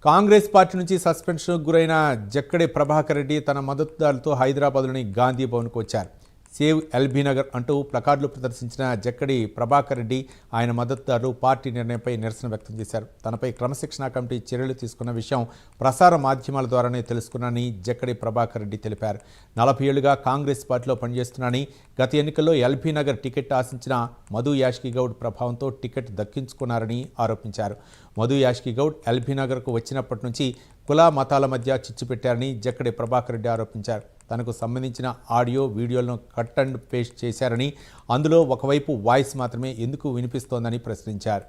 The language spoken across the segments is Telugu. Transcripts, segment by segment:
కాంగ్రెస్ పార్టీ నుంచి సస్పెన్షన్కు గురైన జక్కడే ప్రభాకర్ రెడ్డి తన మద్దతుదారులతో హైదరాబాద్లోని గాంధీ భవన్కు వచ్చారు. సేవ్ ఎల్బీ నగర్ అంటూ ప్లకార్డులు ప్రదర్శించిన జక్కడి ప్రభాకర్ రెడ్డి ఆయన మద్దతుదారులు పార్టీ నిర్ణయంపై నిరసన వ్యక్తం చేశారు. తనపై క్రమశిక్షణా కమిటీ చర్యలు తీసుకున్న విషయం ప్రసార మాధ్యమాల ద్వారానే తెలుసుకున్నానని జక్కడి ప్రభాకర్ రెడ్డి తెలిపారు. 40 ఏళ్లుగా కాంగ్రెస్ పార్టీలో పనిచేస్తున్నానని, గత ఎన్నికల్లో ఎల్బీ నగర్ టికెట్ ఆశించిన మధు యాష్కి గౌడ్ ప్రభావంతో టికెట్ దక్కించుకున్నారని ఆరోపించారు. మధు యాష్కి గౌడ్ ఎల్బీ నగర్కు వచ్చినప్పటి నుంచి కుల మతాల మధ్య చిచ్చు పెట్టారని జక్కడి ప్రభాకర్ రెడ్డి ఆరోపించారు. తనకు సంబంధించిన ఆడియో వీడియోలను కట్ అండ్ పేస్ట్ చేశారని, అందులో ఒకవైపు వాయిస్ మాత్రమే ఎందుకు వినిపిస్తోందని ప్రశ్నించారు.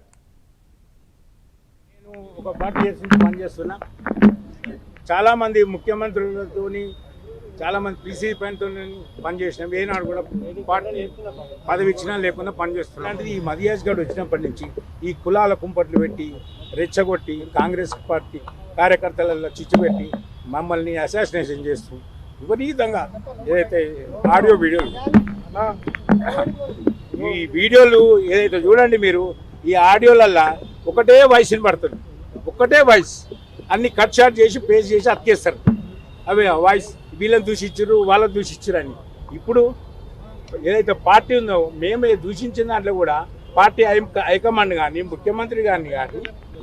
నేను ఒక పార్టీ పనిచేస్తున్నా. చాలామంది ముఖ్యమంత్రులతో, చాలామంది పీసీ పైనతో పనిచేసినాం. ఏనాడు కూడా పార్టీ పదవి ఇచ్చినా లేకుండా పనిచేస్తున్నాం. అంటే ఈ మధుయాష్ గౌడ్ వచ్చినప్పటి నుంచి ఈ కులాల కుంపట్లు పెట్టి రెచ్చగొట్టి కాంగ్రెస్ పార్టీ కార్యకర్తలలో చిచ్చుపెట్టి మమ్మల్ని అసాసినేషన్ చేస్తూ విపరీతంగా ఏదైతే ఆడియో వీడియోలు, ఈ వీడియోలు ఏదైతే చూడండి మీరు, ఈ ఆడియోలల్లా ఒకటే వాయిస్ వినపడుతుంది, ఒకటే వాయిస్. అన్ని కట్ షాట్ చేసి పేస్ట్ చేసి అతికేస్తారు. అవి వాయిస్ వీళ్ళని దూషించరు, వాళ్ళని దూషించరు అని. ఇప్పుడు ఏదైతే పార్టీ ఉందో మేమే దూషించిన దాంట్లో కూడా పార్టీ హైకమాండ్ కానీ ముఖ్యమంత్రి కానీ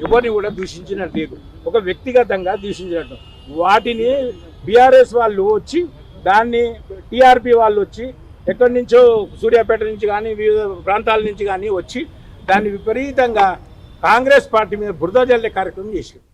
ఎవరిని కూడా దూషించినట్టు లేదు, ఒక వ్యక్తిగతంగా దూషించినట్టు. వాటిని బీఆర్ఎస్ వాళ్ళు వచ్చి దాన్ని టీఆర్పీ వాళ్ళు వచ్చి ఎక్కడి నుంచో సూర్యాపేట నుంచి కానీ వివిధ ప్రాంతాల నుంచి కానీ వచ్చి దాన్ని విపరీతంగా కాంగ్రెస్ పార్టీ మీద బురద జల్లే కార్యక్రమం చేశారు.